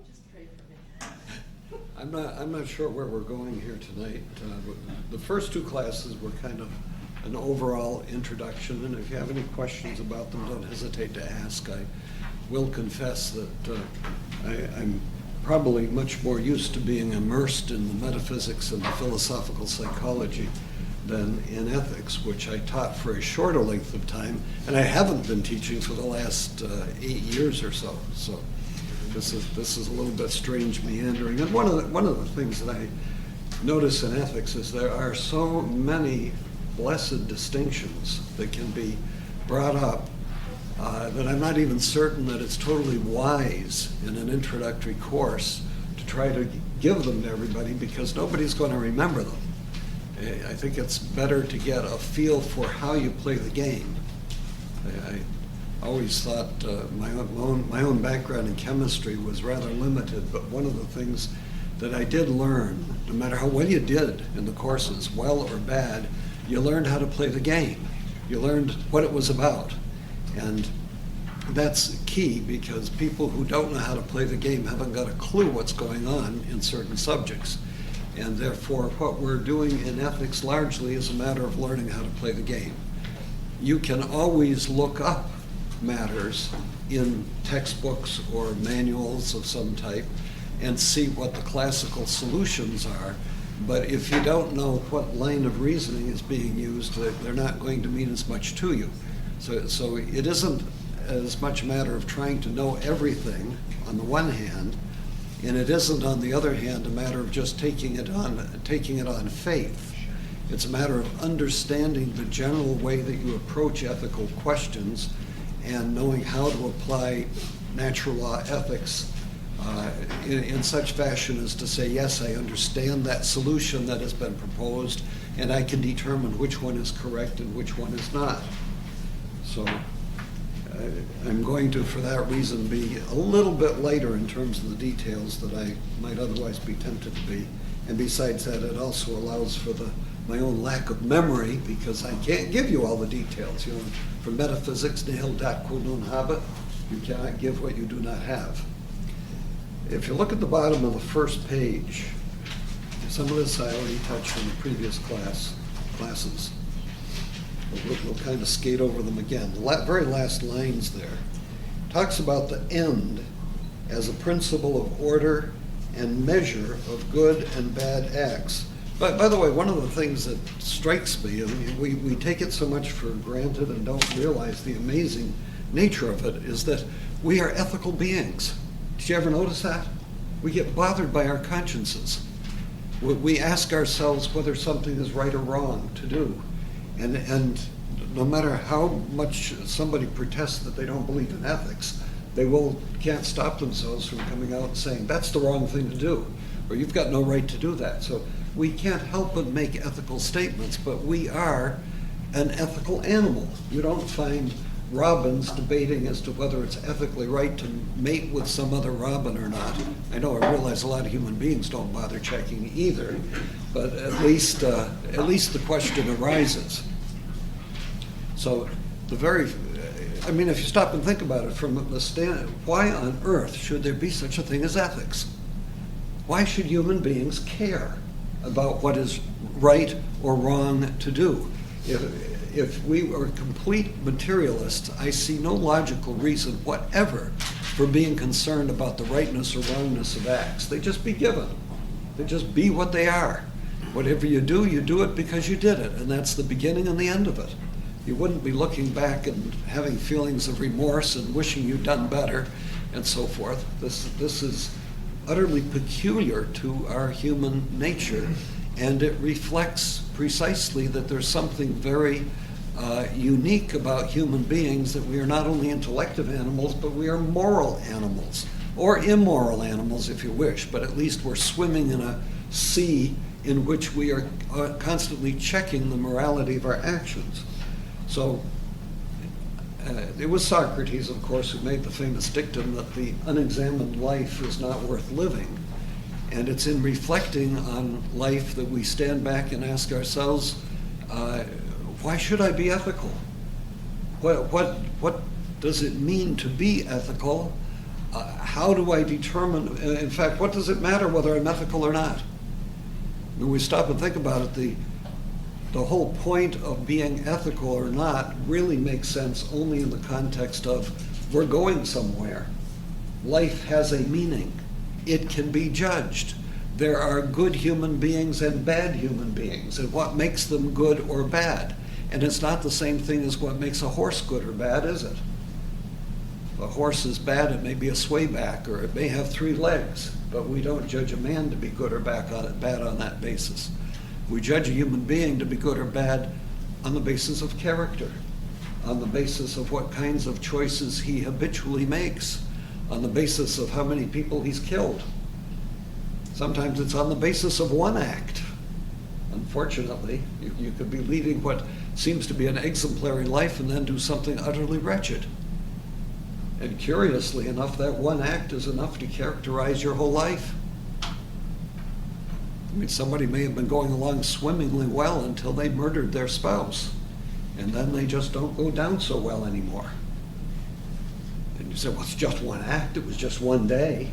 just pray for me. I'm not sure where we're going here tonight. The first two classes were kind of an overall introduction, and if you have any questions about them, don't hesitate to ask. I will confess that I'm probably much more used to being immersed in the metaphysics and the philosophical psychology than in ethics, which I taught for a shorter length of time, and I haven't been teaching for the last 8 years or so. So this is a little bit strange meandering. And one of the things that I notice in ethics is there are so many blessed distinctions that can be brought up that I'm not even certain that it's totally wise in an introductory course to try to give them to everybody, because nobody's going to remember them. I think it's better to get a feel for how you play the game. I always thought my own background in chemistry was rather limited, but one of the things that I did learn, no matter how well you did in the courses, well or bad, you learned how to play the game. You learned what it was about. And that's key, because people who don't know how to play the game haven't got a clue what's going on in certain subjects. And therefore, what we're doing in ethics largely is a matter of learning how to play the game. You can always look up matters in textbooks or manuals of some type and see what the classical solutions are. But if you don't know what line of reasoning is being used, they're not going to mean as much to you. So it isn't as much a matter of trying to know everything on the one hand, and it isn't, on the other hand, a matter of just taking it on faith. It's a matter of understanding the general way that you approach ethical questions and knowing how to apply natural law ethics in such fashion as to say, yes, I understand that solution that has been proposed, and I can determine which one is correct and which one is not. So I'm going to, for that reason, be a little bit lighter in terms of the details that I might otherwise be tempted to be. And besides that, it also allows for my own lack of memory, because I can't give you all the details. You know, from metaphysics, nihil dat quod non habet, you cannot give what you do not have. If you look at the bottom of the first page, some of this I already touched in the previous classes. We'll kind of skate over them again. The very last lines there talks about the end as a principle of order and measure of good and bad acts. But by the way, one of the things that strikes me, we take it so much for granted and don't realize the amazing nature of it, is that we are ethical beings. Did you ever notice that? We get bothered by our consciences. We ask ourselves whether something is right or wrong to do. And no matter how much somebody protests that they don't believe in ethics, they can't stop themselves from coming out and saying, that's the wrong thing to do, or you've got no right to do that. So we can't help but make ethical statements, but we are an ethical animal. You don't find robins debating as to whether it's ethically right to mate with some other robin or not. I realize a lot of human beings don't bother checking either, but at least the question arises. So if you stop and think about it from the stand, why on earth should there be such a thing as ethics? Why should human beings care about what is right or wrong to do? If we were complete materialists, I see no logical reason whatever for being concerned about the rightness or wrongness of acts. They just be given. They just be what they are. Whatever you do it because you did it, and that's the beginning and the end of it. You wouldn't be looking back and having feelings of remorse and wishing you'd done better and so forth. This is utterly peculiar to our human nature, and it reflects precisely that there's something very unique about human beings, that we are not only intellective animals, but we are moral animals, or immoral animals if you wish, but at least we're swimming in a sea in which we are constantly checking the morality of our actions. So it was Socrates, of course, who made the famous dictum that the unexamined life is not worth living. And it's in reflecting on life that we stand back and ask ourselves, why should I be ethical? What does it mean to be ethical? how do I determine, in fact, what does it matter whether I'm ethical or not? When we stop and think about it, the whole point of being ethical or not really makes sense only in the context of we're going somewhere. Life has a meaning. It can be judged. There are good human beings and bad human beings, and what makes them good or bad. And it's not the same thing as what makes a horse good or bad, is it? If a horse is bad, it may be a swayback, or it may have 3 legs, but we don't judge a man to be good or bad on that basis. We judge a human being to be good or bad on the basis of character, on the basis of what kinds of choices he habitually makes, on the basis of how many people he's killed. Sometimes it's on the basis of one act. Unfortunately, you could be leading what seems to be an exemplary life and then do something utterly wretched. And curiously enough, that one act is enough to characterize your whole life. I mean, somebody may have been going along swimmingly well until they murdered their spouse, and then they just don't go down so well anymore. And you say, well, it's just one act, it was just one day.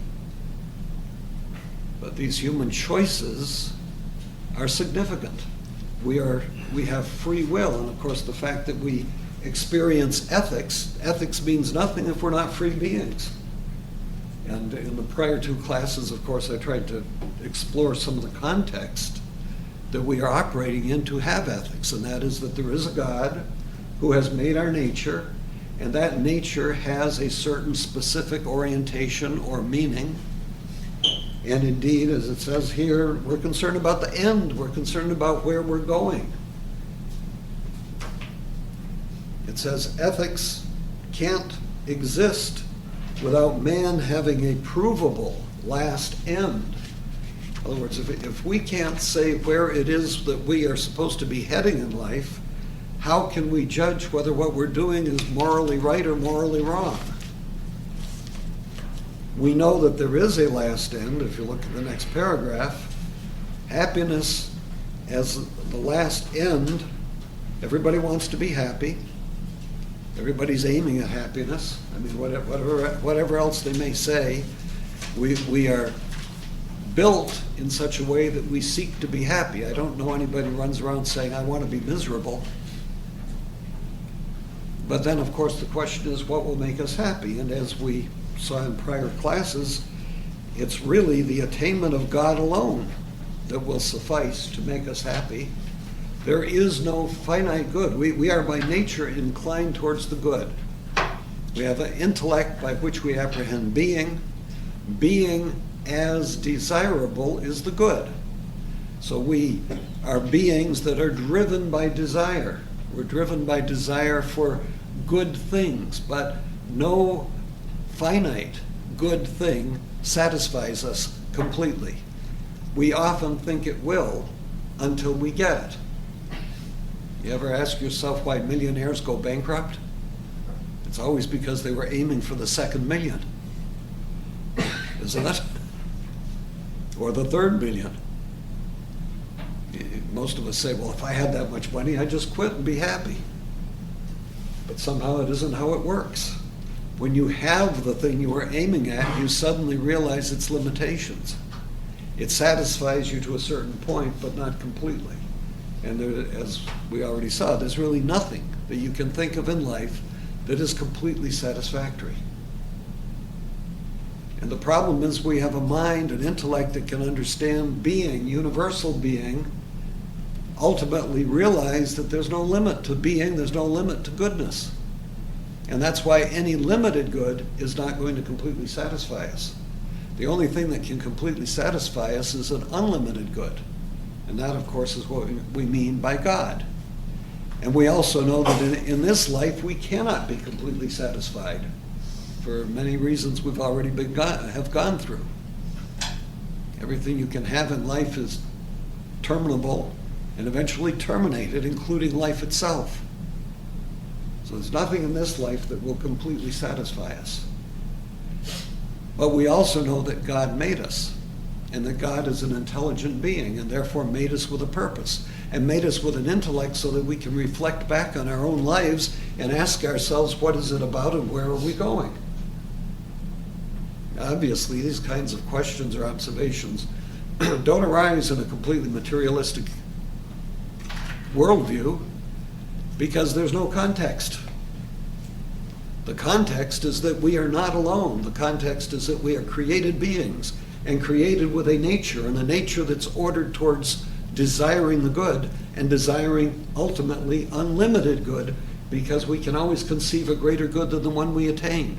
But these human choices are significant. We have free will, and of course the fact that we experience ethics means nothing if we're not free beings. And in the prior 2 classes, of course, I tried to explore some of the context that we are operating in to have ethics, and that is that there is a God who has made our nature, and that nature has a certain specific orientation or meaning. And indeed, as it says here, we're concerned about the end. We're concerned about where we're going. It says ethics can't exist without man having a provable last end. In other words, if we can't say where it is that we are supposed to be heading in life, how can we judge whether what we're doing is morally right or morally wrong? We know that there is a last end. If you look at the next paragraph, happiness as the last end. Everybody wants to be happy. Everybody's aiming at happiness. I mean, whatever else they may say, we are built in such a way that we seek to be happy. I don't know anybody who runs around saying, I want to be miserable. But then, of course, the question is, what will make us happy? And as we saw in prior classes, it's really the attainment of God alone that will suffice to make us happy. There is no finite good. We are by nature inclined towards the good. We have an intellect by which we apprehend being. Being as desirable is the good. So we are beings that are driven by desire. We're driven by desire for good things, but no finite good thing satisfies us completely. We often think it will until we get it. You ever ask yourself why millionaires go bankrupt? It's always because they were aiming for the second million, isn't it? Or the third million. Most of us say, well, if I had that much money, I'd just quit and be happy. But somehow it isn't how it works. When you have the thing you were aiming at, you suddenly realize its limitations. It satisfies you to a certain point, but not completely. And there, as we already saw, there's really nothing that you can think of in life that is completely satisfactory. And the problem is we have a mind, an intellect that can understand being, universal being, ultimately realize that there's no limit to being, there's no limit to goodness. And that's why any limited good is not going to completely satisfy us. The only thing that can completely satisfy us is an unlimited good. And that, of course, is what we mean by God. And we also know that in this life we cannot be completely satisfied for many reasons we've already have gone through. Everything you can have in life is terminable and eventually terminated, including life itself. So there's nothing in this life that will completely satisfy us. But we also know that God made us, and that God is an intelligent being, and therefore made us with a purpose, and made us with an intellect so that we can reflect back on our own lives and ask ourselves, what is it about and where are we going? Obviously, these kinds of questions or observations don't arise in a completely materialistic worldview because there's no context. The context is that we are not alone. The context is that we are created beings and created with a nature, and a nature that's ordered towards desiring the good and desiring ultimately unlimited good, because we can always conceive a greater good than the one we attain.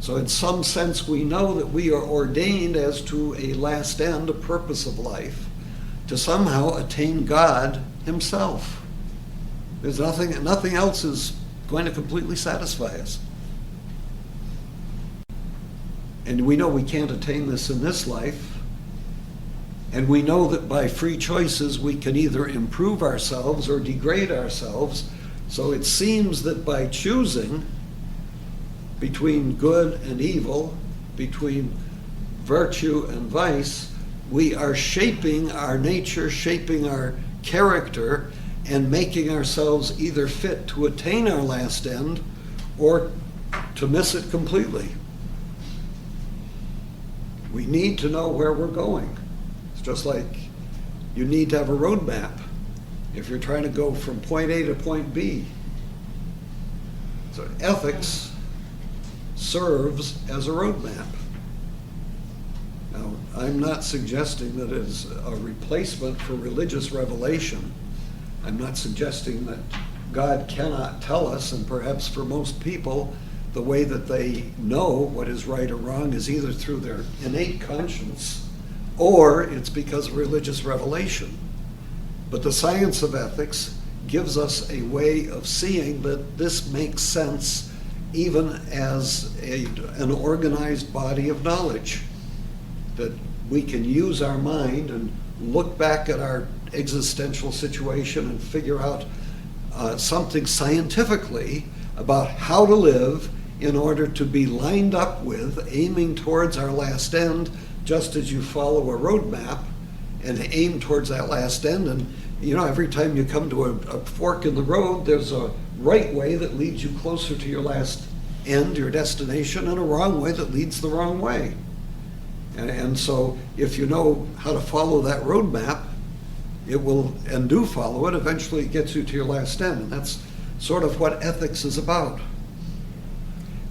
So in some sense, we know that we are ordained as to a last end, a purpose of life, to somehow attain God himself. There's nothing else is going to completely satisfy us. And we know we can't attain this in this life. And we know that by free choices, we can either improve ourselves or degrade ourselves. So it seems that by choosing between good and evil, between virtue and vice, we are shaping our nature, shaping our character, and making ourselves either fit to attain our last end or to miss it completely. We need to know where we're going. It's just like you need to have a road map if you're trying to go from point A to point B. So ethics serves as a roadmap. Now, I'm not suggesting that it is a replacement for religious revelation. I'm not suggesting that God cannot tell us, and perhaps for most people, the way that they know what is right or wrong is either through their innate conscience or it's because of religious revelation. But the science of ethics gives us a way of seeing that this makes sense even as an organized body of knowledge, that we can use our mind and look back at our existential situation and figure out something scientifically about how to live in order to be lined up with, aiming towards our last end, just as you follow a road map and aim towards that last end. And you know, every time you come to a fork in the road, there's a right way that leads you closer to your last end, your destination, and a wrong way that leads the wrong way. And so if you know how to follow that road map, it will, and do follow it, eventually it gets you to your last end. And that's sort of what ethics is about.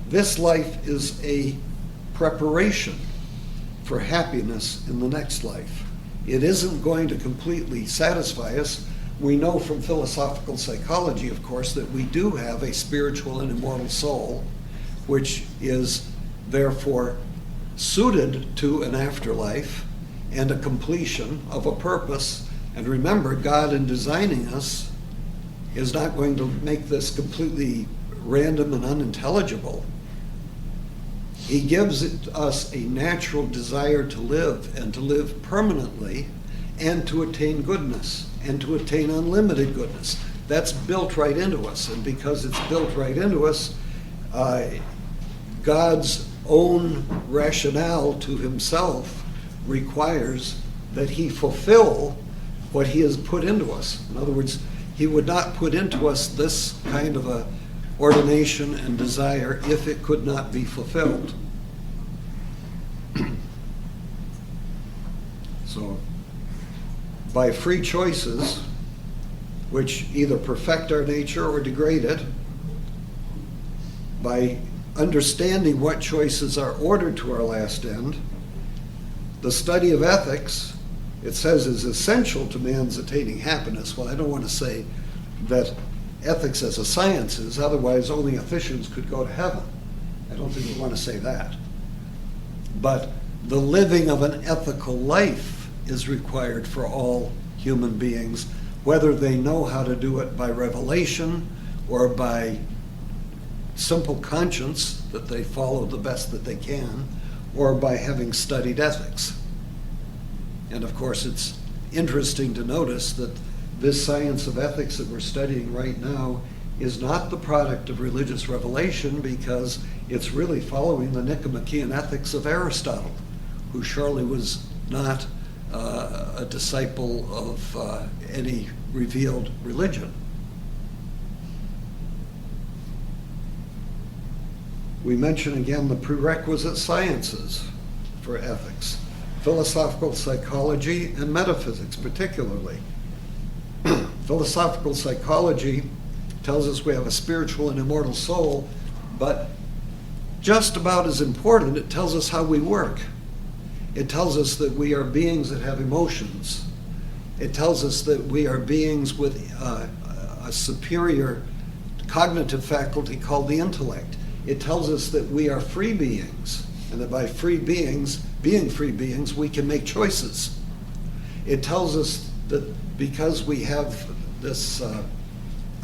This life is a preparation for happiness in the next life. It isn't going to completely satisfy us. We know from philosophical psychology, of course, that we do have a spiritual and immortal soul, which is therefore suited to an afterlife and a completion of a purpose. And remember, God, in designing us, is not going to make this completely random and unintelligible. He gives us a natural desire to live, and to live permanently, and to attain goodness, and to attain unlimited goodness. That's built right into us, and because it's built right into us, God's own rationale to himself requires that he fulfill what he has put into us. In other words, he would not put into us this kind of a ordination and desire if it could not be fulfilled. So, by free choices, which either perfect our nature or degrade it, by understanding what choices are ordered to our last end, the study of ethics, it says, is essential to man's attaining happiness. Well, I don't want to say that ethics as a science is, otherwise only efficients could go to heaven. I don't think we want to say that. But the living of an ethical life is required for all human beings, whether they know how to do it by revelation or by simple conscience, that they follow the best that they can, or by having studied ethics. And of course, it's interesting to notice that this science of ethics that we're studying right now is not the product of religious revelation, because it's really following the Nicomachean ethics of Aristotle, who surely was not a disciple of any revealed religion. We mention again the prerequisite sciences for ethics, philosophical psychology and metaphysics particularly. Philosophical psychology tells us we have a spiritual and immortal soul, but just about as important, it tells us how we work. It tells us that we are beings that have emotions. It tells us that we are beings with a superior cognitive faculty called the intellect. It tells us that we are free beings, and that by free beings, being free beings, we can make choices. It tells us that because we have this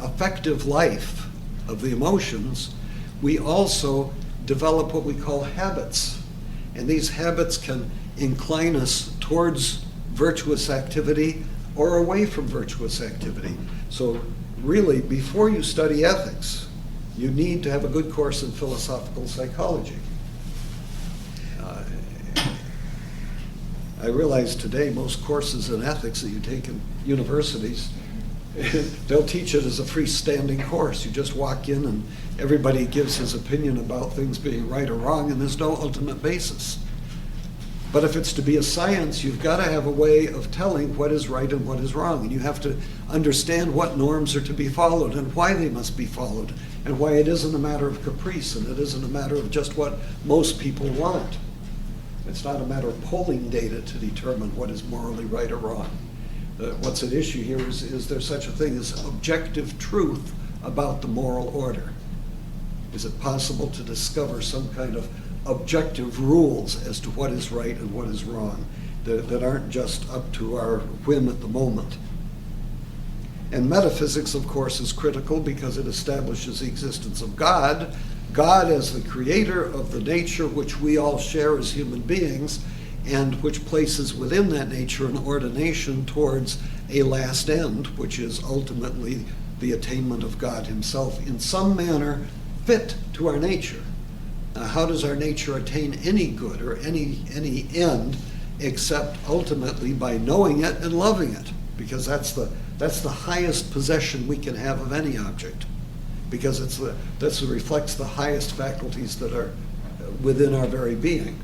affective life of the emotions, we also develop what we call habits. And these habits can incline us towards virtuous activity or away from virtuous activity. So really, before you study ethics, you need to have a good course in philosophical psychology. I realize today most courses in ethics that you take in universities, they'll teach it as a freestanding course. You just walk in and everybody gives his opinion about things being right or wrong, and there's no ultimate basis. But if it's to be a science, you've got to have a way of telling what is right and what is wrong. And you have to understand what norms are to be followed and why they must be followed, and why it isn't a matter of caprice and it isn't a matter of just what most people want. It's not a matter of polling data to determine what is morally right or wrong. What's at issue here is there such a thing as objective truth about the moral order? Is it possible to discover some kind of objective rules as to what is right and what is wrong that aren't just up to our whim at the moment? And metaphysics, of course, is critical because it establishes the existence of God, God as the creator of the nature which we all share as human beings, and which places within that nature an ordination towards a last end, which is ultimately the attainment of God himself in some manner fit to our nature. Now, how does our nature attain any good or any end except ultimately by knowing it and loving it? Because that's the highest possession we can have of any object, because that reflects the highest faculties that are within our very being.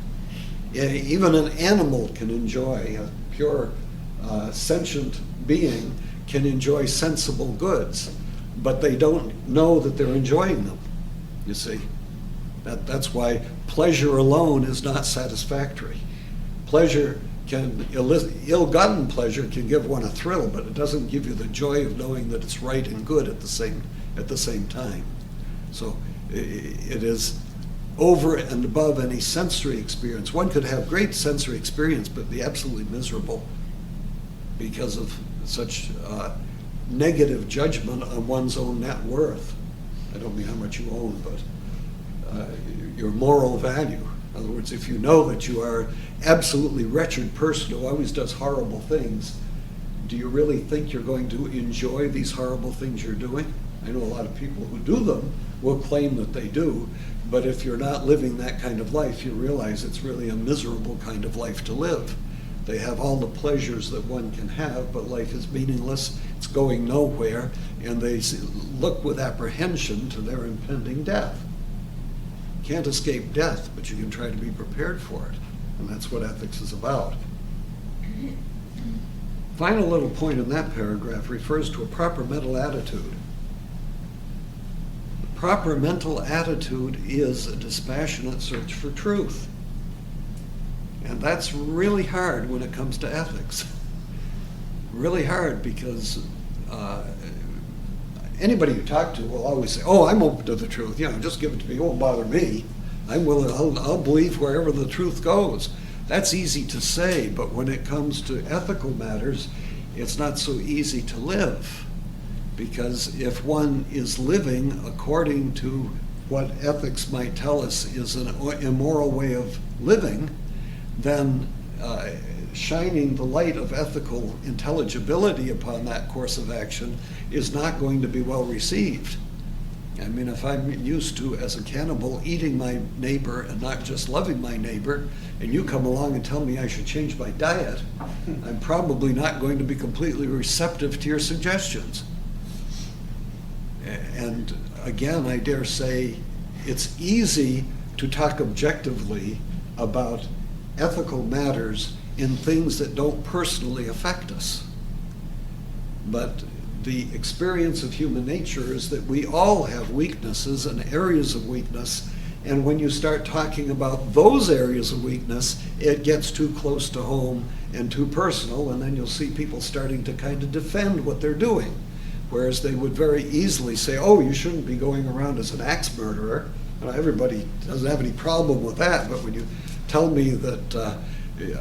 Even an animal can enjoy, a pure sentient being can enjoy sensible goods, but they don't know that they're enjoying them, you see. That's why pleasure alone is not satisfactory. Pleasure ill-gotten pleasure can give one a thrill, but it doesn't give you the joy of knowing that it's right and good at the same time. So it is over and above any sensory experience. One could have great sensory experience, but be absolutely miserable because of such negative judgment on one's own net worth. I don't mean how much you own, but your moral value. In other words, if you know that you are an absolutely wretched person who always does horrible things, do you really think you're going to enjoy these horrible things you're doing? I know a lot of people who do them will claim that they do, but if you're not living that kind of life, you realize it's really a miserable kind of life to live. They have all the pleasures that one can have, but life is meaningless, it's going nowhere, and they look with apprehension to their impending death. Can't escape death, but you can try to be prepared for it. And that's what ethics is about. Final little point in that paragraph refers to a proper mental attitude. The proper mental attitude is a dispassionate search for truth. And that's really hard when it comes to ethics. Really hard because anybody you talk to will always say, oh, I'm open to the truth. Just give it to me. It won't bother me. I'm willing, I'll believe wherever the truth goes. That's easy to say, but when it comes to ethical matters, it's not so easy to live. Because if one is living according to what ethics might tell us is an immoral way of living, then shining the light of ethical intelligibility upon that course of action is not going to be well received. I mean, if I'm used to, as a cannibal, eating my neighbor and not just loving my neighbor, and you come along and tell me I should change my diet, I'm probably not going to be completely receptive to your suggestions. And again, I dare say it's easy to talk objectively about ethical matters in things that don't personally affect us. But the experience of human nature is that we all have weaknesses and areas of weakness, and when you start talking about those areas of weakness, it gets too close to home and too personal, and then you'll see people starting to kind of defend what they're doing. Whereas they would very easily say, oh, you shouldn't be going around as an axe murderer. Everybody doesn't have any problem with that, but when you tell me that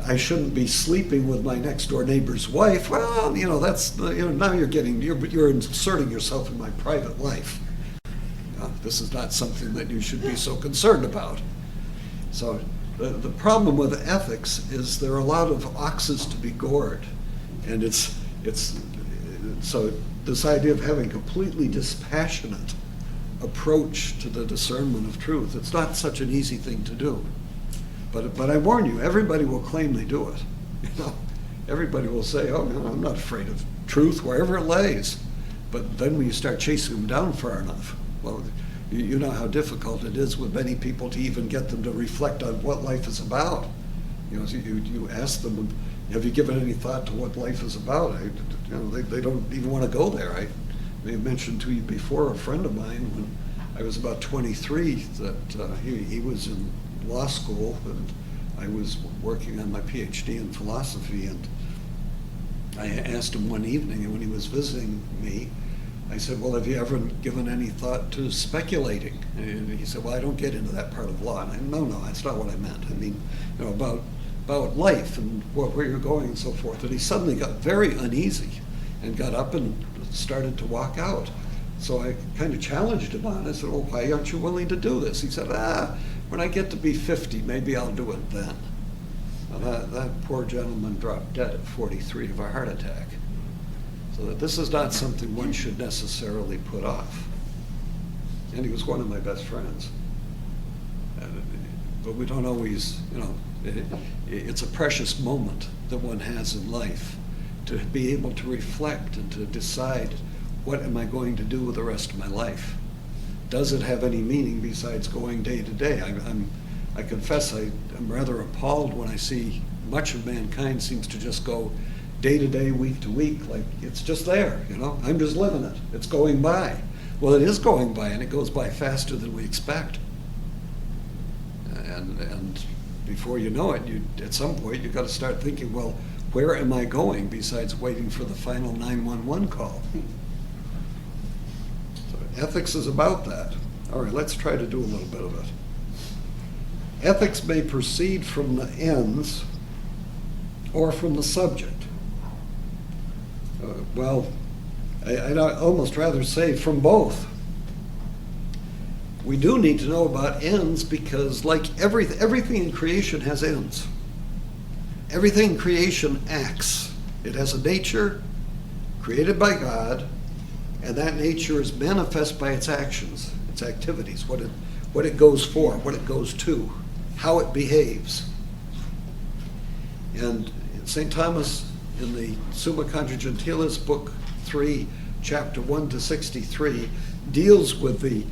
I shouldn't be sleeping with my next door neighbor's wife, well, that's, now you're inserting yourself in my private life. This is not something that you should be so concerned about. So the problem with ethics is there are a lot of oxes to be gored, and it's so this idea of having a completely dispassionate approach to the discernment of truth, it's not such an easy thing to do. But I warn you, everybody will claim they do it. Everybody will say, oh, no, I'm not afraid of truth wherever it lays. But then when you start chasing them down far enough, well, you know how difficult it is with many people to even get them to reflect on what life is about. You ask them, have you given any thought to what life is about? They don't even want to go there. I may have mentioned to you before, a friend of mine, when I was about 23, that he was in law school, and I was working on my PhD in philosophy, and I asked him one evening, and when he was visiting me, I said, well, have you ever given any thought to speculating? And he said, well, I don't get into that part of law. And I said, no, that's not what I meant. I mean, about life and where you're going and so forth. And he suddenly got very uneasy and got up and started to walk out. So I kind of challenged him on it. I said, well, why aren't you willing to do this? He said, when I get to be 50, maybe I'll do it then. Now that poor gentleman dropped dead at 43 of a heart attack. So that this is not something one should necessarily put off. And he was one of my best friends. But we don't always, it's a precious moment that one has in life to be able to reflect and to decide, what am I going to do with the rest of my life? Does it have any meaning besides going day to day? I confess I'm rather appalled when I see much of mankind seems to just go day to day, week to week, like it's just there, I'm just living it. It's going by. Well, it is going by, and it goes by faster than we expect. And before you know it, at some point you've got to start thinking, well, where am I going besides waiting for the final 911 call? So ethics is about that. All right, let's try to do a little bit of it. Ethics may proceed from the ends or from the subject. I'd almost rather say from both. We do need to know about ends because, like everything in creation has ends. Everything in creation acts. It has a nature created by God, and that nature is manifest by its actions, its activities, what it goes for, what it goes to, how it behaves. And St. Thomas, in the Summa Contra Gentiles, Book 3, Chapter 1 to 63, deals with the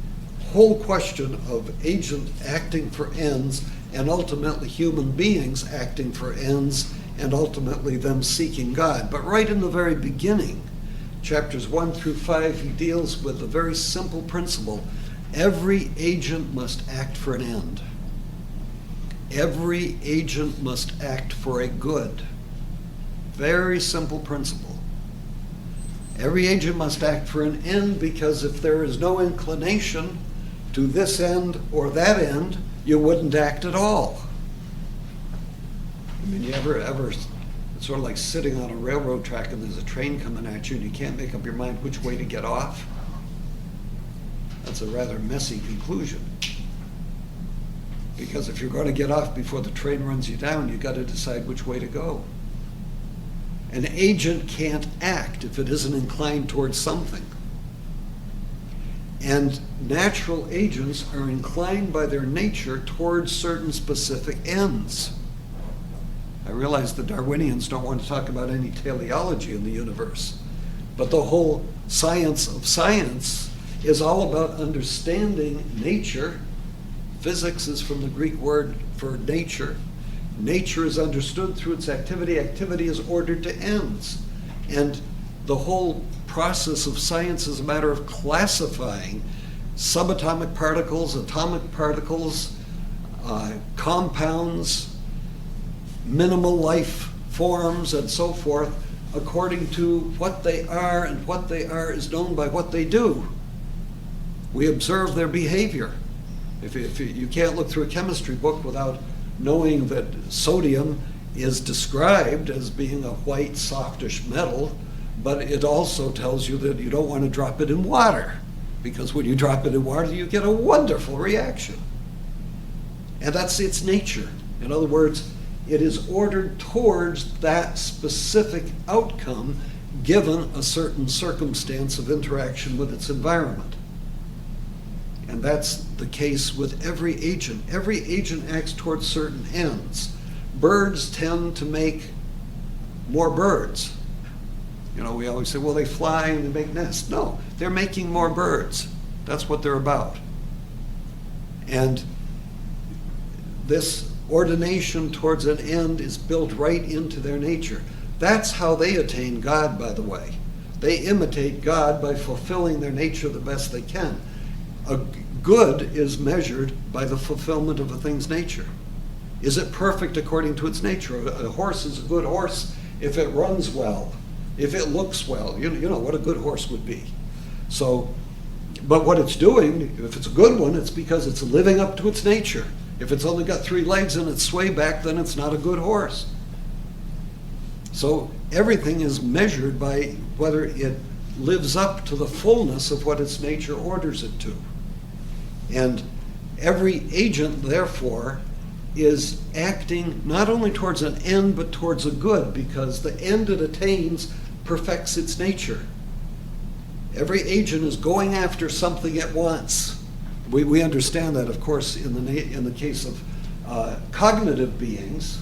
whole question of agent acting for ends and ultimately human beings acting for ends and ultimately them seeking God. But right in the very beginning, chapters 1 through 5, he deals with a very simple principle. Every agent must act for an end. Every agent must act for a good. Very simple principle. Every agent must act for an end, because if there is no inclination to this end or that end, you wouldn't act at all. I mean, you ever it's sort of like sitting on a railroad track and there's a train coming at you and you can't make up your mind which way to get off? That's a rather messy conclusion. Because if you're going to get off before the train runs you down, you've got to decide which way to go. An agent can't act if it isn't inclined towards something. And natural agents are inclined by their nature towards certain specific ends. I realize the Darwinians don't want to talk about any teleology in the universe, but the whole science of science is all about understanding nature Physics is from the Greek word for nature. Nature is understood through its activity. Activity is ordered to ends. And the whole process of science is a matter of classifying subatomic particles, atomic particles, compounds, minimal life forms, and so forth, according to what they are, and what they are is known by what they do. We observe their behavior. If you can't look through a chemistry book without knowing that sodium is described as being a white, softish metal, but it also tells you that you don't want to drop it in water, because when you drop it in water, you get a wonderful reaction. And that's its nature. In other words, it is ordered towards that specific outcome given a certain circumstance of interaction with its environment. And that's the case with every agent. Every agent acts towards certain ends. Birds tend to make more birds. You know, we always say, well, they fly and they make nests. No, they're making more birds. That's what they're about. And this ordination towards an end is built right into their nature. That's how they attain God, by the way. They imitate God by fulfilling their nature the best they can. A good is measured by the fulfillment of a thing's nature. Is it perfect according to its nature? A horse is a good horse if it runs well, if it looks well. You know what a good horse would be. So, but what it's doing, if it's a good one, it's because it's living up to its nature. If it's only got 3 legs and it's sway back, then it's not a good horse. So everything is measured by whether it lives up to the fullness of what its nature orders it to. And every agent, therefore, is acting not only towards an end, but towards a good, because the end it attains perfects its nature. Every agent is going after something it wants. We understand that, of course, in the case of cognitive beings.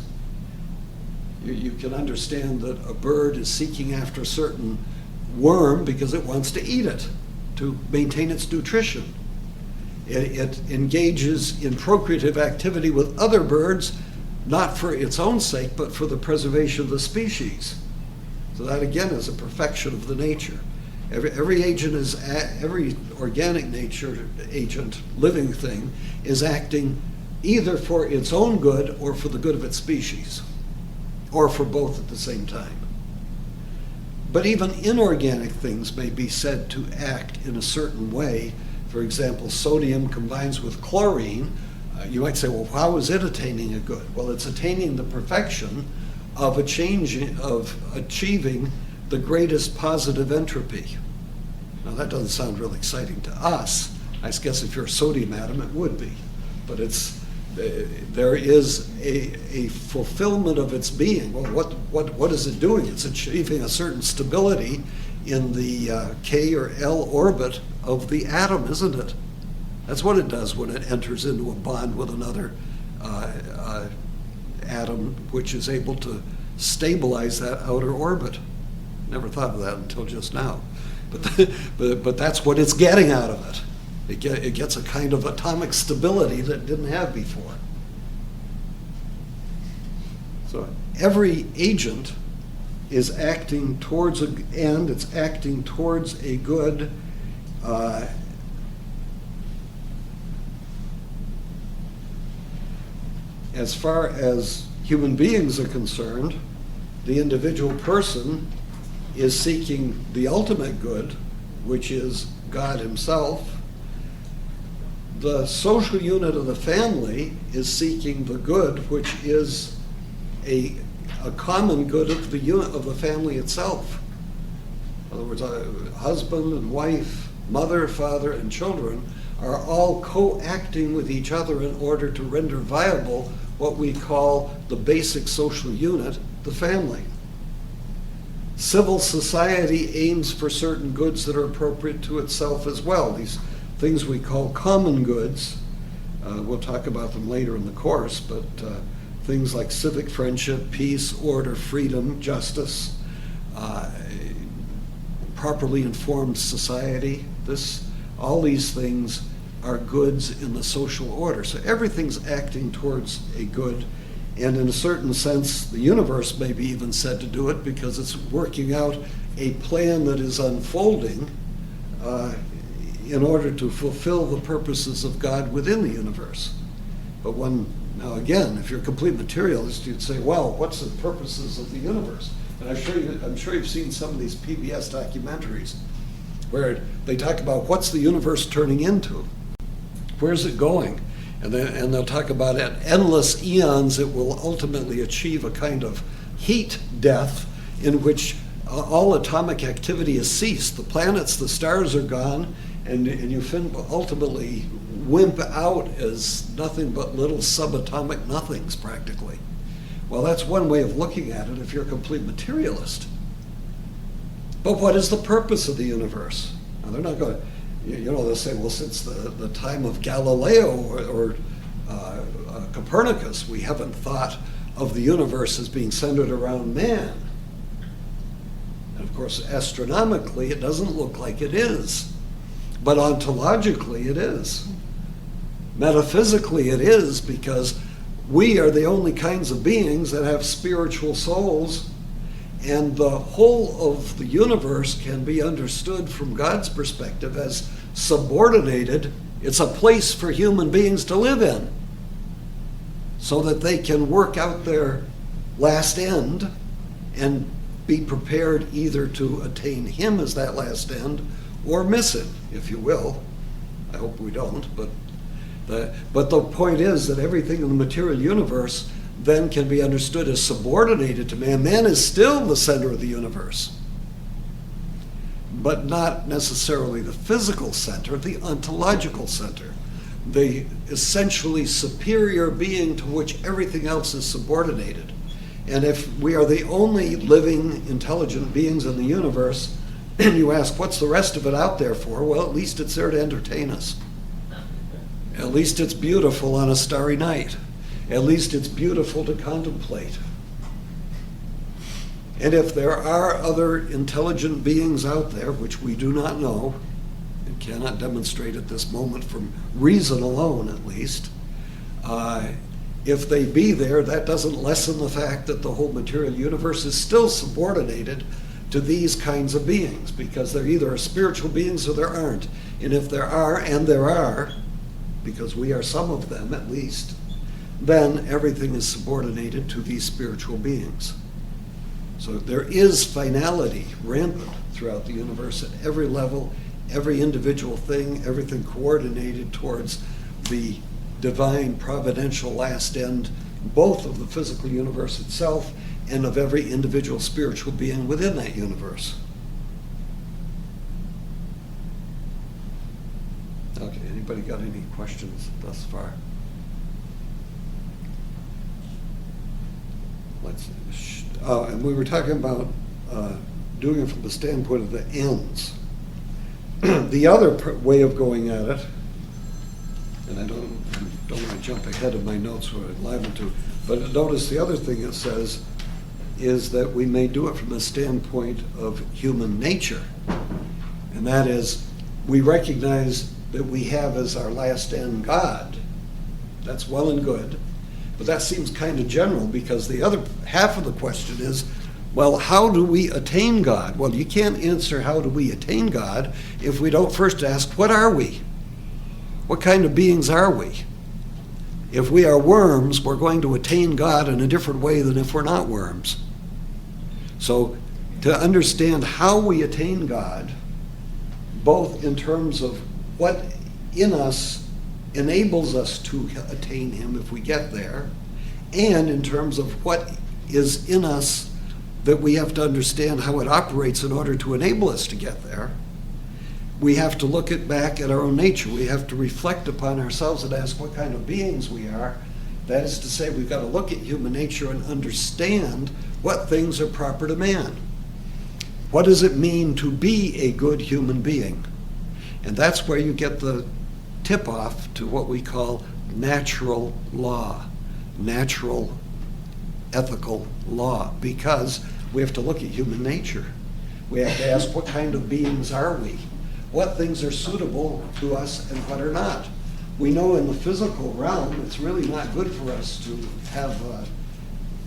You can understand that a bird is seeking after a certain worm because it wants to eat it to maintain its nutrition. It engages in procreative activity with other birds, not for its own sake, but for the preservation of the species. So that again is a perfection of the nature. Every agent every organic nature agent, living thing, is acting either for its own good or for the good of its species, or for both at the same time. But even inorganic things may be said to act in a certain way. For example, sodium combines with chlorine. You might say, well, how is it attaining a good? Well, it's attaining the perfection of achieving the greatest positive entropy. Now, that doesn't sound real exciting to us. I guess if you're a sodium atom, it would be. But there is a fulfillment of its being. Well, what is it doing? It's achieving a certain stability in the K or L orbit of the atom, isn't it? That's what it does when it enters into a bond with another atom, which is able to stabilize that outer orbit. Never thought of that until just now. But that's what it's getting out of it. It gets a kind of atomic stability that it didn't have before. So every agent is acting towards an end, it's acting towards a good. As far as human beings are concerned, the individual person is seeking the ultimate good, which is God Himself. The social unit of the family is seeking the good, which is a common good of the unit of the family itself. In other words, a husband and wife, mother, father, and children are all co-acting with each other in order to render viable what we call the basic social unit, the family. Civil society aims for certain goods that are appropriate to itself as well. These things we call common goods. We'll talk about them later in the course, but things like civic friendship, peace, order, freedom, justice, properly informed society. All these things are goods in the social order. So everything's acting towards a good, and in a certain sense, the universe may be even said to do it because it's working out a plan that is unfolding in order to fulfill the purposes of God within the universe. But now again, if you're a complete materialist, you'd say, well, what's the purposes of the universe? And I'm sure you've seen some of these PBS documentaries where they talk about what's the universe turning into? Where's it going? And they'll talk about at endless eons it will ultimately achieve a kind of heat death in which all atomic activity has ceased. The planets, the stars are gone, and you ultimately wimp out as nothing but little subatomic nothings practically. Well, that's one way of looking at it if you're a complete materialist. But what is the purpose of the universe? Now, they're not going to, they'll say, well, since the time of Galileo or Copernicus, we haven't thought of the universe as being centered around man. And of course, astronomically, it doesn't look like it is. But ontologically, it is. Metaphysically, it is, because we are the only kinds of beings that have spiritual souls, and the whole of the universe can be understood from God's perspective as subordinated. It's a place for human beings to live in so that they can work out their last end and be prepared either to attain Him as that last end or miss it, if you will. I hope we don't, but the point is that everything in the material universe then can be understood as subordinated to man. Man is still the center of the universe, but not necessarily the physical center, the ontological center, the essentially superior being to which everything else is subordinated. And if we are the only living, intelligent beings in the universe, and you ask, what's the rest of it out there for? Well, at least it's there to entertain us. At least it's beautiful on a starry night. At least it's beautiful to contemplate. And if there are other intelligent beings out there, which we do not know, and cannot demonstrate at this moment from reason alone at least, if they be there, that doesn't lessen the fact that the whole material universe is still subordinated to these kinds of beings, because there either are spiritual beings or there aren't. And if there are, and there are, because we are some of them at least, then everything is subordinated to these spiritual beings. So there is finality rampant throughout the universe at every level, every individual thing, everything coordinated towards the divine providential last end, both of the physical universe itself and of every individual spiritual being within that universe. Okay, anybody got any questions thus far? And we were talking about doing it from the standpoint of the ends. The other way of going at it, and I don't want to jump ahead of my notes where I'm liable to, but notice the other thing it says is that we may do it from the standpoint of human nature. And that is, we recognize that we have as our last end God. That's well and good. But that seems kind of general, because the other half of the question is, well, how do we attain God? Well, you can't answer how do we attain God if we don't first ask, what are we? What kind of beings are we? If we are worms, we're going to attain God in a different way than if we're not worms. So to understand how we attain God, both in terms of what in us enables us to attain Him if we get there, and in terms of what is in us that we have to understand how it operates in order to enable us to get there, we have to look back at our own nature. We have to reflect upon ourselves and ask what kind of beings we are. That is to say, we've got to look at human nature and understand what things are proper to man. What does it mean to be a good human being? And that's where you get the tip-off to what we call natural law, natural ethical law, because we have to look at human nature. We have to ask, what kind of beings are we? what things are suitable to us and what are not. We know in the physical realm, it's really not good for us to have an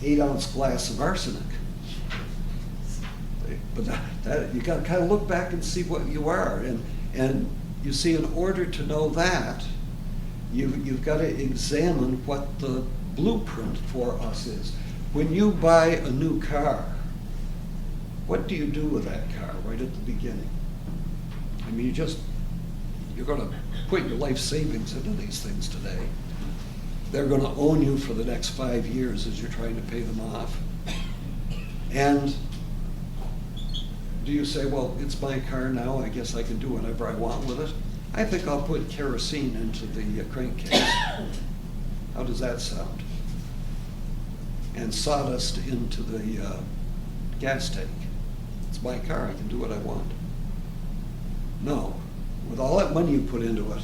8-ounce glass of arsenic. But you got to kind of look back and see what you are. And you see, in order to know that, you've got to examine what the blueprint for us is. When you buy a new car, what do you do with that car right at the beginning? I mean, you're going to put your life savings into these things today. They're going to own you for the next 5 years as you're trying to pay them off. And do you say, well, it's my car now, I guess I can do whatever I want with it? I think I'll put kerosene into the crankcase. How does that sound? And sawdust into the gas tank. It's my car, I can do what I want. No. With all that money you put into it,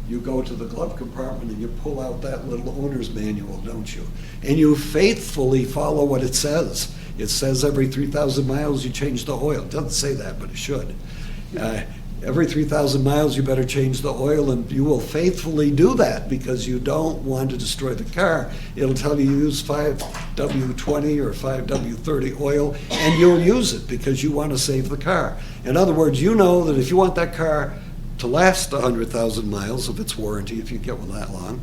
you go to the glove compartment and you pull out that little owner's manual, don't you? And you faithfully follow what it says. It says every 3,000 miles you change the oil. It doesn't say that, but it should. Every 3,000 miles you better change the oil, and you will faithfully do that because you don't want to destroy the car. It'll tell you use 5W20 or 5W30 oil, and you'll use it because you want to save the car. In other words, you know that if you want that car to last 100,000 miles of its warranty, if you get one that long,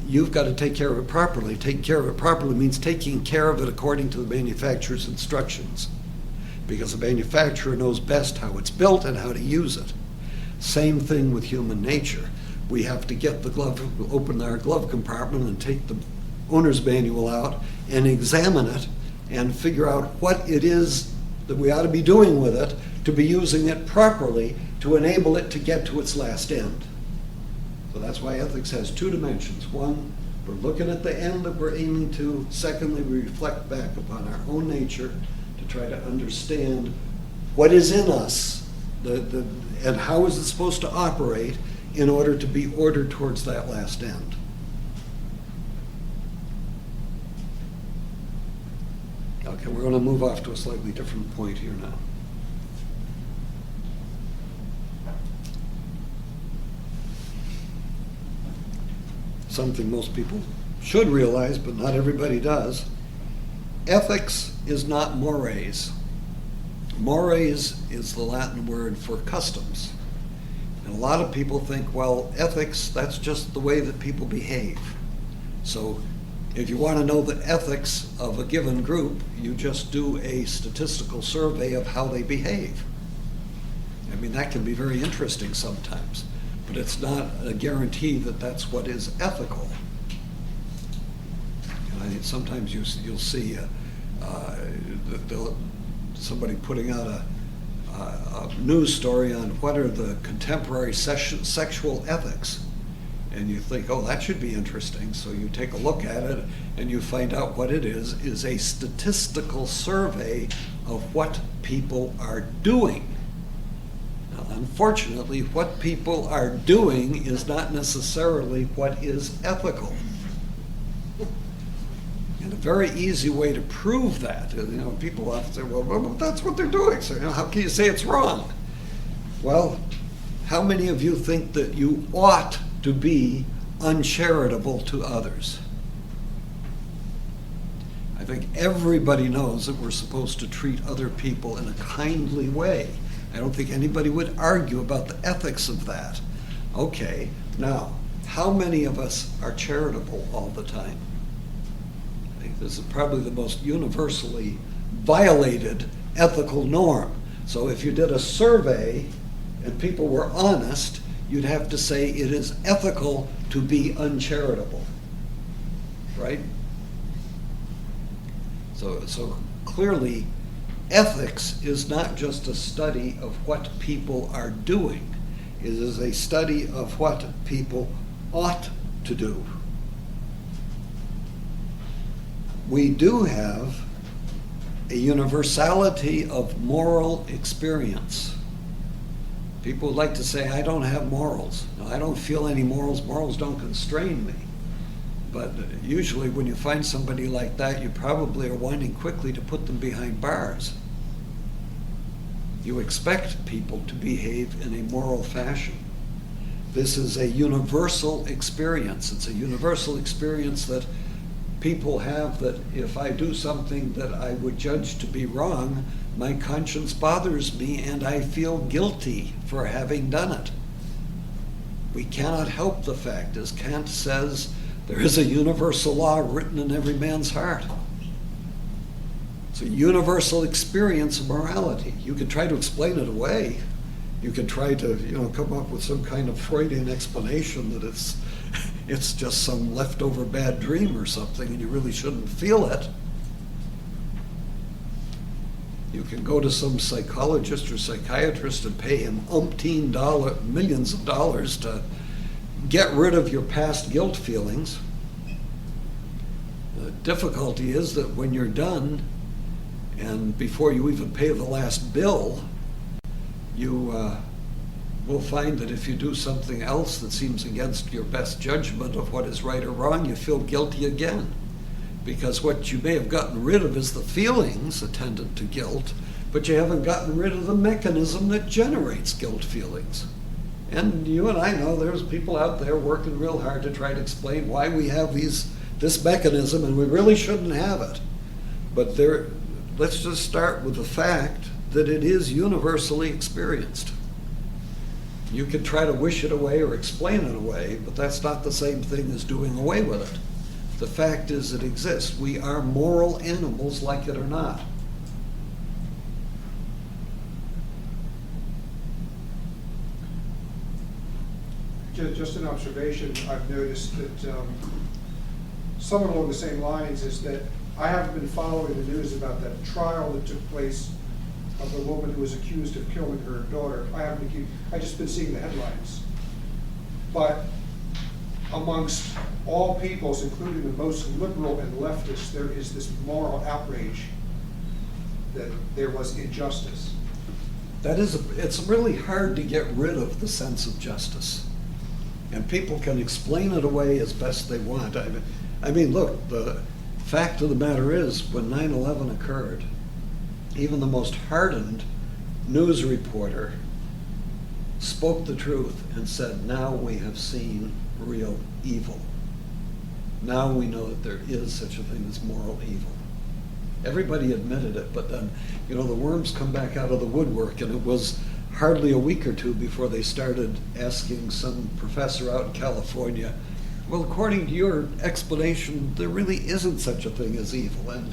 you've got to take care of it properly. Taking care of it properly means taking care of it according to the manufacturer's instructions, because the manufacturer knows best how it's built and how to use it. Same thing with human nature. We have to get the glove, open our glove compartment and take the owner's manual out and examine it and figure out what it is that we ought to be doing with it to be using it properly to enable it to get to its last end. So that's why ethics has 2 dimensions. One, we're looking at the end that we're aiming to. Secondly, we reflect back upon our own nature to try to understand what is in us and how is it supposed to operate in order to be ordered towards that last end. Okay, we're going to move off to a slightly different point here now. Something most people should realize, but not everybody does. Ethics is not mores. Mores is the Latin word for customs. And a lot of people think, well, ethics, that's just the way that people behave. So if you want to know the ethics of a given group, you just do a statistical survey of how they behave. I mean, that can be very interesting sometimes, but it's not a guarantee that that's what is ethical. And sometimes you'll see somebody putting out a news story on what are the contemporary sexual ethics. And you think, oh, that should be interesting. So you take a look at it and you find out what it is a statistical survey of what people are doing. Now, unfortunately, what people are doing is not necessarily what is ethical. And a very easy way to prove that, people often say, well, that's what they're doing. So, how can you say it's wrong? Well, how many of you think that you ought to be uncharitable to others? I think everybody knows that we're supposed to treat other people in a kindly way. I don't think anybody would argue about the ethics of that. Okay, now, how many of us are charitable all the time? I think this is probably the most universally violated ethical norm. So if you did a survey and people were honest, you'd have to say it is ethical to be uncharitable, right? So clearly, ethics is not just a study of what people are doing. It is a study of what people ought to do. We do have a universality of moral experience. People like to say, I don't have morals. No, I don't feel any morals. Morals don't constrain me. But usually when you find somebody like that, you probably are wanting quickly to put them behind bars. You expect people to behave in a moral fashion. This is a universal experience. It's a universal experience that people have, that if I do something that I would judge to be wrong, my conscience bothers me and I feel guilty for having done it. We cannot help the fact, as Kant says, there is a universal law written in every man's heart. It's a universal experience of morality. You can try to explain it away. You can try to, come up with some kind of Freudian explanation that it's just some leftover bad dream or something and you really shouldn't feel it. You can go to some psychologist or psychiatrist and pay him millions of dollars to get rid of your past guilt feelings. The difficulty is that when you're done, and before you even pay the last bill, you will find that if you do something else that seems against your best judgment of what is right or wrong, you feel guilty again. Because what you may have gotten rid of is the feelings attendant to guilt, but you haven't gotten rid of the mechanism that generates guilt feelings. And you and I know there's people out there working real hard to try to explain why we have this mechanism and we really shouldn't have it. But let's just start with the fact that it is universally experienced. You can try to wish it away or explain it away, but that's not the same thing as doing away with it. The fact is it exists. We are moral animals, like it or not. Just an observation, I've noticed that somewhat along the same lines is that I haven't been following the news about that trial that took place of the woman who was accused of killing her daughter. I've just been seeing the headlines. But amongst all peoples, including the most liberal and leftist, there is this moral outrage that there was injustice. It's really hard to get rid of the sense of justice. And people can explain it away as best they want. I mean, look, the fact of the matter is, when 9/11 occurred, even the most hardened news reporter spoke the truth and said, now we have seen real evil. Now we know that there is such a thing as moral evil. Everybody admitted it, but then, the worms come back out of the woodwork, and it was hardly a week or two before they started asking some professor out in California, well, according to your explanation, there really isn't such a thing as evil. And,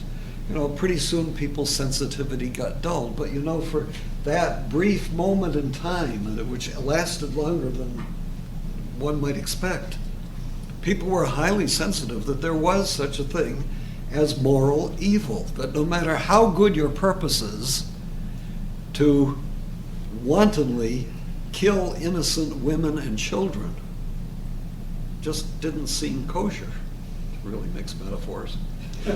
pretty soon people's sensitivity got dulled. But, for that brief moment in time, which lasted longer than one might expect, people were highly sensitive that there was such a thing as moral evil. That no matter how good your purposes, to wantonly kill innocent women and children just didn't seem kosher. Really mixed metaphors. I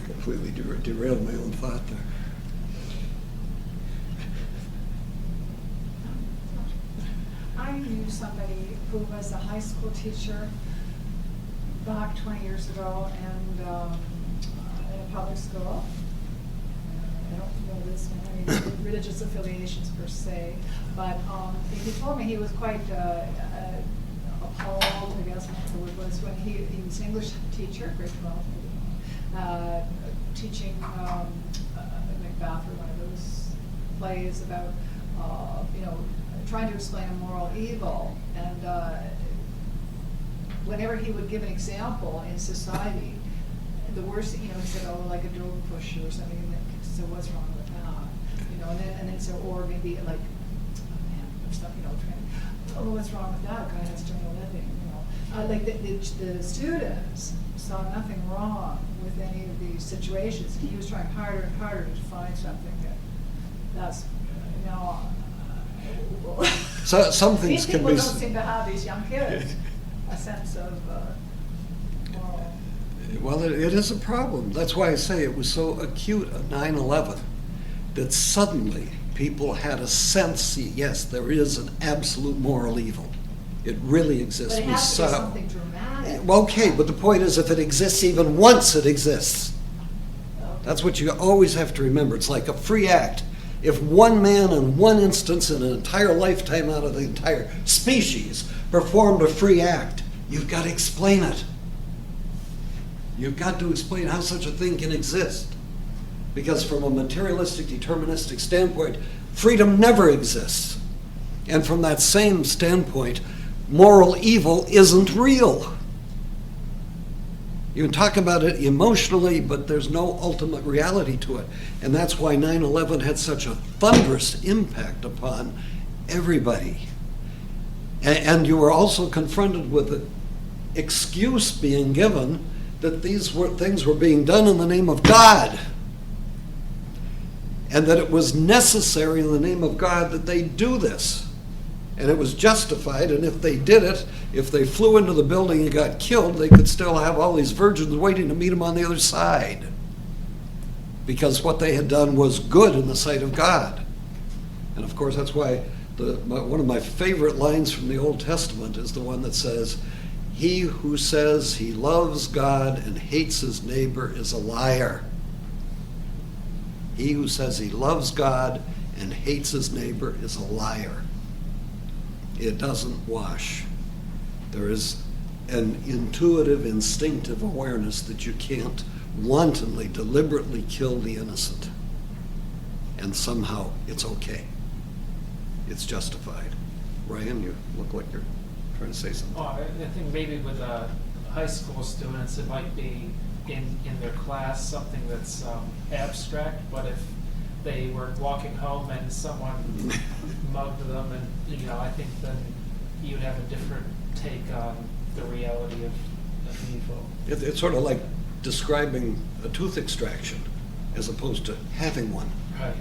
completely derailed my own thought there. I knew somebody who was a high school teacher back 20 years ago and in a public school. I don't know this any religious affiliations per se, but he told me he was quite appalled, I guess what the word was, when he was an English teacher, grade 12, teaching Macbeth or one of those plays about, trying to explain a moral evil. And whenever he would give an example in society, the worst, he said, like a drone pusher or something, and then, so what's wrong with that? And then so, or maybe like, or stuff, what's wrong with that? A guy has to earn a living, Like the students saw nothing wrong with any of these situations. He was trying harder and harder to find something that's, So some things these can people be. don't seem to have, these young kids, a sense of moral. Well, it is a problem. That's why I say it was so acute at 9/11 that suddenly people had a sense, yes, there is an absolute moral evil. It really exists. But it We has to be saw- something dramatic. Well, okay, but the point is, if it exists even once, it exists. That's what you always have to remember. It's like a free act. If one man in one instance in an entire lifetime out of the entire species performed a free act, you've got to explain it. You've got to explain how such a thing can exist. Because from a materialistic, deterministic standpoint, freedom never exists. And from that same standpoint, moral evil isn't real. You can talk about it emotionally, but there's no ultimate reality to it. And that's why 9/11 had such a thunderous impact upon everybody. And you were also confronted with the excuse being given that these things were being done in the name of God. And that it was necessary in the name of God that they do this. And it was justified, and if they did it, if they flew into the building and got killed, they could still have all these virgins waiting to meet them on the other side. Because what they had done was good in the sight of God. And of course, that's why one of my favorite lines from the Old Testament is the one that says, "He who says he loves God and hates his neighbor is a liar." He who says he loves God and hates his neighbor is a liar. It doesn't wash. There is an intuitive, instinctive awareness that you can't wantonly, deliberately kill the innocent. And somehow it's okay. It's justified. Ryan, you look like you're trying to say something. Oh, I think maybe with high school students, it might be in their class something that's abstract, but if they were walking home and someone mugged them, and I think then you'd have a different take on the reality of evil. It's sort of like describing a tooth extraction as opposed to having one. Right.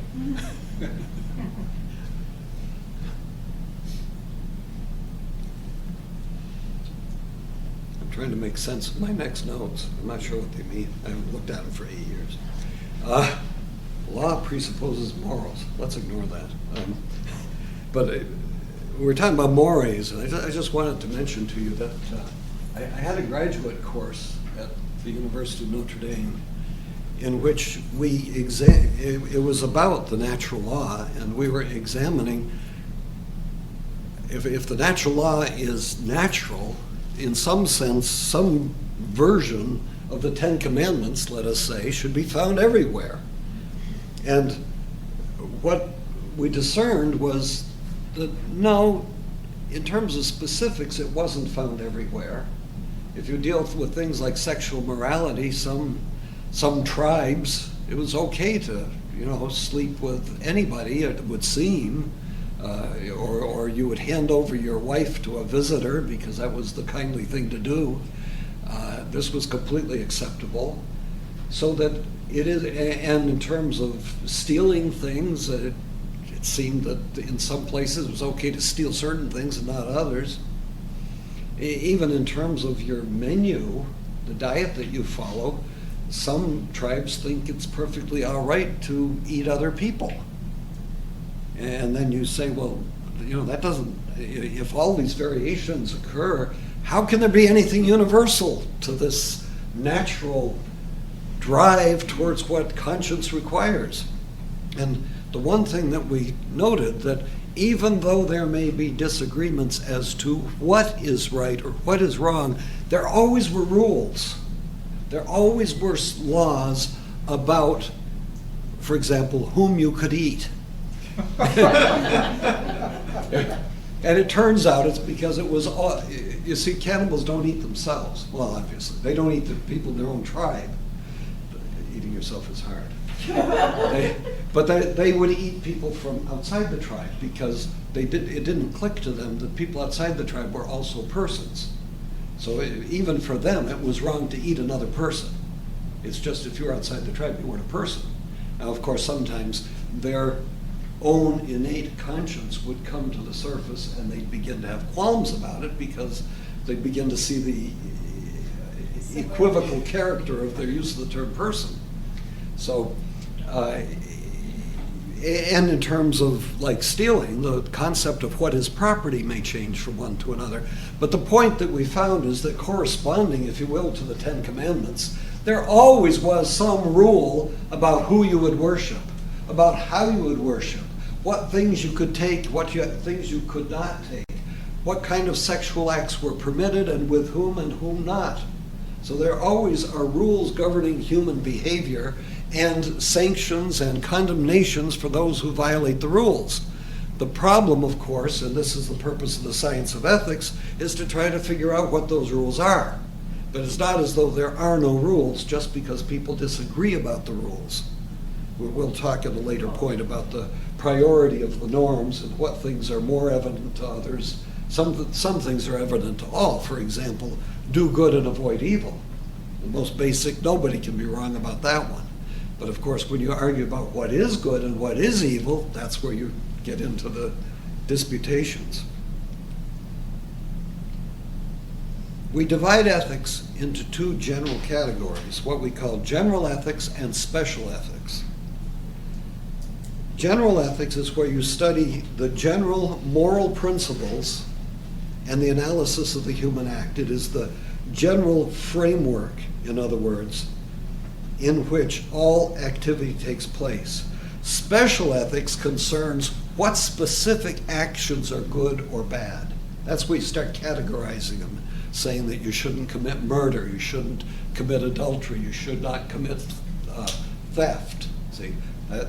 I'm trying to make sense of my next notes. I'm not sure what they mean. I haven't looked at them for 8 years. Law presupposes morals. Let's ignore that. But we were talking about mores, and I just wanted to mention to you that I had a graduate course at the University of Notre Dame in which it was about the natural law, and we were examining if the natural law is natural, in some sense, some version of the Ten Commandments, let us say, should be found everywhere. And what we discerned was that no, in terms of specifics, it wasn't found everywhere. If you deal with things like sexual morality, some tribes, it was okay to, sleep with anybody, it would seem, or you would hand over your wife to a visitor because that was the kindly thing to do. This was completely acceptable. So that it is, and in terms of stealing things, it seemed that in some places it was okay to steal certain things and not others. Even in terms of your menu, the diet that you follow, some tribes think it's perfectly all right to eat other people. And then you say, well, that doesn't, if all these variations occur, how can there be anything universal to this natural drive towards what conscience requires? And the one thing that we noted, that even though there may be disagreements as to what is right or what is wrong, there always were rules. There always were laws about, for example, whom you could eat. And it turns out it's because it was all, you see, cannibals don't eat themselves. Well, obviously, they don't eat the people in their own tribe. Eating yourself is hard. But they would eat people from outside the tribe because it didn't click to them that people outside the tribe were also persons. So even for them, it was wrong to eat another person. It's just if you were outside the tribe, you weren't a person. Now, of course, sometimes their own innate conscience would come to the surface and they'd begin to have qualms about it because they'd begin to see the equivocal character of their use of the term person. So And in terms of like stealing, the concept of what is property may change from one to another. But the point that we found is that corresponding, if you will, to the Ten Commandments, there always was some rule about who you would worship, about how you would worship, what things you could take, things you could not take, what kind of sexual acts were permitted and with whom and whom not. So there always are rules governing human behavior and sanctions and condemnations for those who violate the rules. The problem, of course, and this is the purpose of the science of ethics, is to try to figure out what those rules are. But it's not as though there are no rules just because people disagree about the rules. We'll talk at a later point about the priority of the norms and what things are more evident to others. Some things are evident to all. For example, do good and avoid evil. The most basic, nobody can be wrong about that one. But of course, when you argue about what is good and what is evil, that's where you get into the disputations. We divide ethics into two general categories, what we call general ethics and special ethics. General ethics is where you study the general moral principles and the analysis of the human act. It is the general framework, in other words, in which all activity takes place. Special ethics concerns what specific actions are good or bad. That's where you start categorizing them, saying that you shouldn't commit murder, you shouldn't commit adultery, you should not commit theft. See,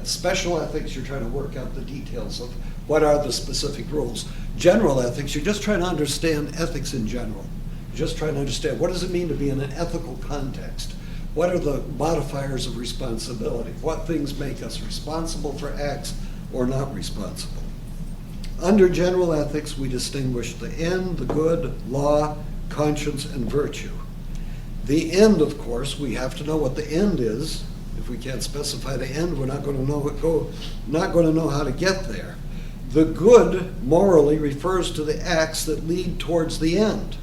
special ethics, you're trying to work out the details of what are the specific rules. General ethics, you're just trying to understand ethics in general. You're just trying to understand what does it mean to be in an ethical context. What are the modifiers of responsibility? What things make us responsible for acts or not responsible? Under general ethics, we distinguish the end, the good, law, conscience, and virtue. The end, of course, we have to know what the end is. If we can't specify the end, we're not going to know how to get there. The good morally refers to the acts that lead towards the end.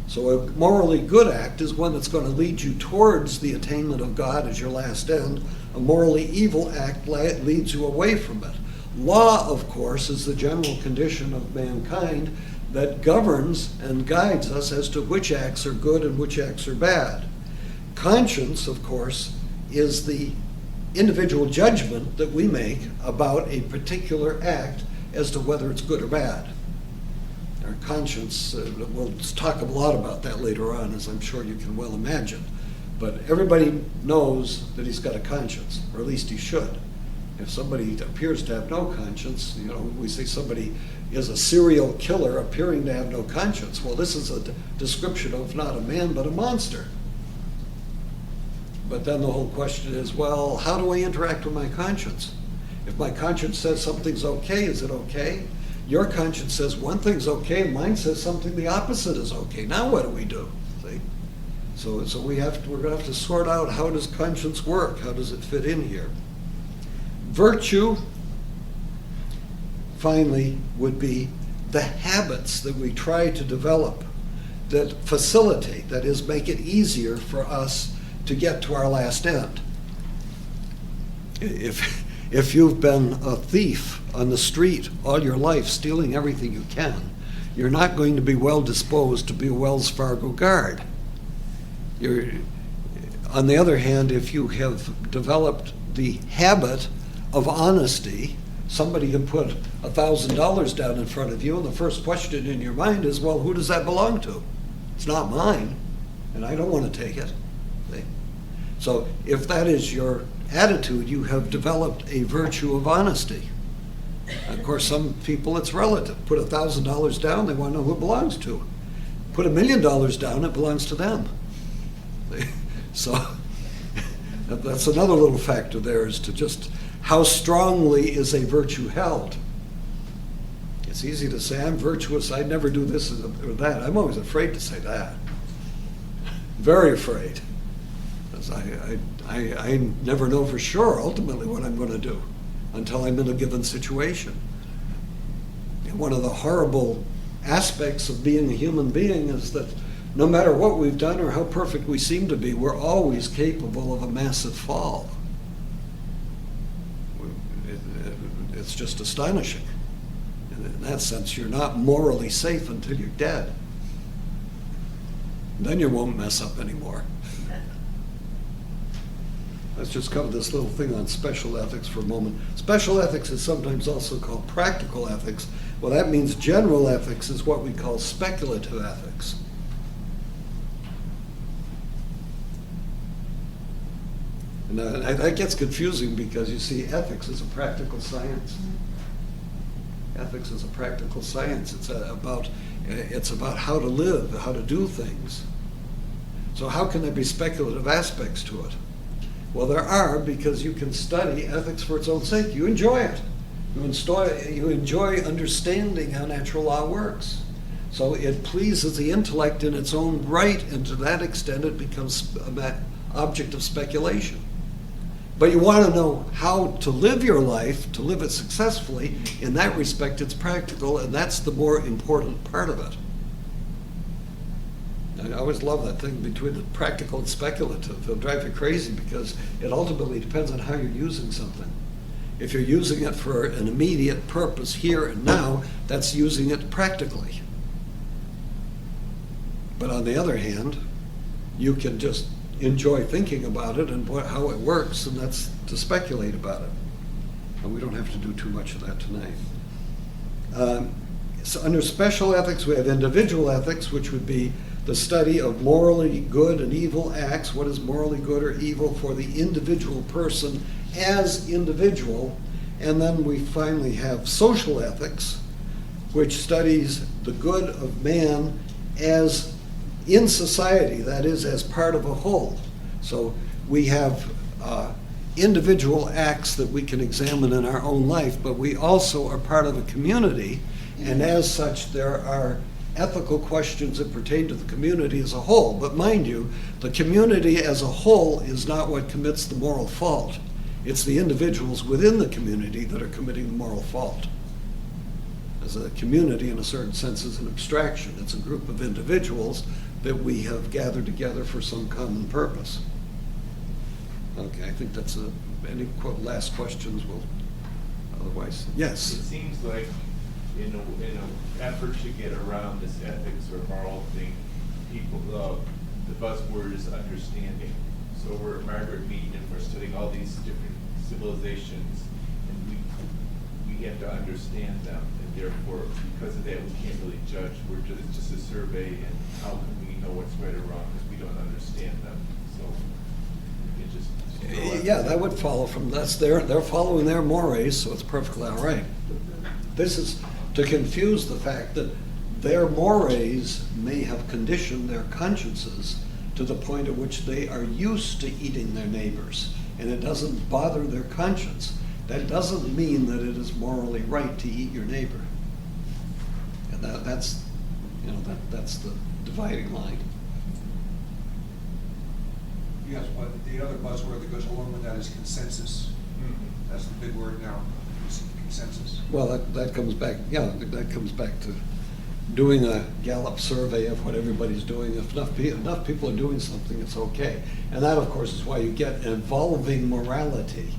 So a morally good act is one that's going to lead you towards the attainment of God as your last end. A morally evil act leads you away from it. Law, of course, is the general condition of mankind that governs and guides us as to which acts are good and which acts are bad. Conscience, of course, is the individual judgment that we make about a particular act as to whether it's good or bad. Our conscience, we'll talk a lot about that later on, as I'm sure you can well imagine. But everybody knows that he's got a conscience, or at least he should. If somebody appears to have no conscience, we say somebody is a serial killer appearing to have no conscience. Well, this is a description of not a man, but a monster. But then the whole question is, well, how do I interact with my conscience? If my conscience says something's okay, is it okay? Your conscience says one thing's okay, and mine says something the opposite is okay. Now what do we do? See? So we're going to have to sort out, how does conscience work? How does it fit in here? Virtue, finally, would be the habits that we try to develop that facilitate, that is, make it easier for us to get to our last end. If you've been a thief on the street all your life, stealing everything you can, you're not going to be well disposed to be a Wells Fargo guard. On the other hand, if you have developed the habit of honesty, somebody can put $1,000 down in front of you, and the first question in your mind is, well, who does that belong to? It's not mine, and I don't want to take it. See? So if that is your attitude, you have developed a virtue of honesty. Of course, some people, it's relative. Put $1,000 down, they want to know who it belongs to. Put $1 million down, it belongs to them. So that's another little factor there, is to just how strongly is a virtue held. It's easy to say, I'm virtuous, I never do this or that. I'm always afraid to say that. Very afraid. Because I never know for sure ultimately what I'm going to do until I'm in a given situation. And one of the horrible aspects of being a human being is that no matter what we've done or how perfect we seem to be, we're always capable of a massive fall. it's just astonishing. And in that sense, you're not morally safe until you're dead. Then you won't mess up anymore. Let's just cover this little thing on special ethics for a moment. Special ethics is sometimes also called practical ethics. Well, that means general ethics is what we call speculative ethics. And that gets confusing because you see ethics is a practical science. Ethics is a practical science. It's about how to live, how to do things. So how can there be speculative aspects to it? Well, there are, because you can study ethics for its own sake. You enjoy it. You enjoy understanding how natural law works. So it pleases the intellect in its own right, and to that extent it becomes an object of speculation. But you want to know how to live your life, to live it successfully. In that respect, it's practical, and that's the more important part of it. I always love that thing between the practical and speculative. It'll drive you crazy because it ultimately depends on how you're using something. If you're using it for an immediate purpose here and now, that's using it practically. But on the other hand, you can just enjoy thinking about it and how it works, and that's to speculate about it. And we don't have to do too much of that tonight. So under special ethics, we have individual ethics, which would be the study of morally good and evil acts. What is morally good or evil for the individual person as individual? And then we finally have social ethics, which studies the good of man as in society, that is, as part of a whole. So we have individual acts that we can examine in our own life, but we also are part of a community, and as such, there are ethical questions that pertain to the community as a whole. But mind you, the community as a whole is not what commits the moral fault. It's the individuals within the community that are committing the moral fault. As a community, in a certain sense, is an abstraction. It's a group of individuals that we have gathered together for some common purpose. Okay, I think that's any last questions will otherwise. Yes? It seems like in an effort to get around this ethics or moral thing, people, the buzzword is understanding. So we're at Margaret Mead and we're studying all these different civilizations, and we have to understand them, and therefore, because of that, we can't really judge. It's just a survey, and how can we know what's right or wrong because we don't understand them? So it just Yeah, that would follow from this. They're following their mores, so it's perfectly all right. This is to confuse the fact that their mores may have conditioned their consciences to the point at which they are used to eating their neighbors, and it doesn't bother their conscience. That doesn't mean that it is morally right to eat your neighbor. And that's the dividing line. Yes, but the other buzzword that goes along with that is consensus. That's the big word now, is consensus. Well, that comes back, that comes back to doing a Gallup survey of what everybody's doing. If enough people are doing something, it's okay. And that, of course, is why you get evolving morality.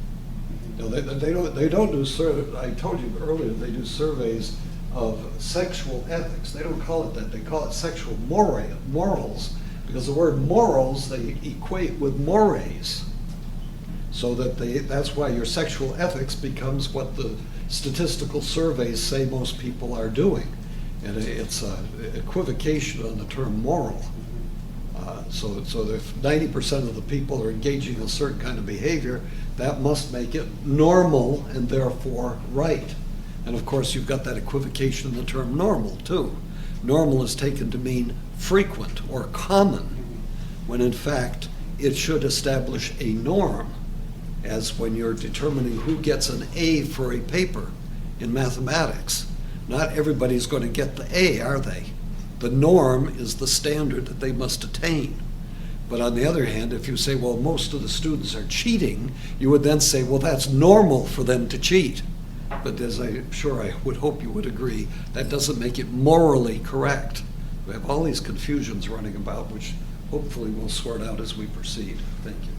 You know, they don't do I told you earlier, they do surveys of sexual ethics. They don't call it that. They call it sexual morals, because the word morals they equate with mores. So that's why your sexual ethics becomes what the statistical surveys say most people are doing. And it's an equivocation on the term moral. So if 90% of the people are engaging in a certain kind of behavior, that must make it normal and therefore right. And of course, you've got that equivocation in the term normal too. Normal is taken to mean frequent or common, when in fact it should establish a norm, as when you're determining who gets an A for a paper in mathematics. Not everybody's going to get the A, are they? The norm is the standard that they must attain. But on the other hand, if you say, well, most of the students are cheating, you would then say, well, that's normal for them to cheat. But as I'm sure I would hope you would agree, that doesn't make it morally correct. We have all these confusions running about, which hopefully we'll sort out as we proceed. Thank you.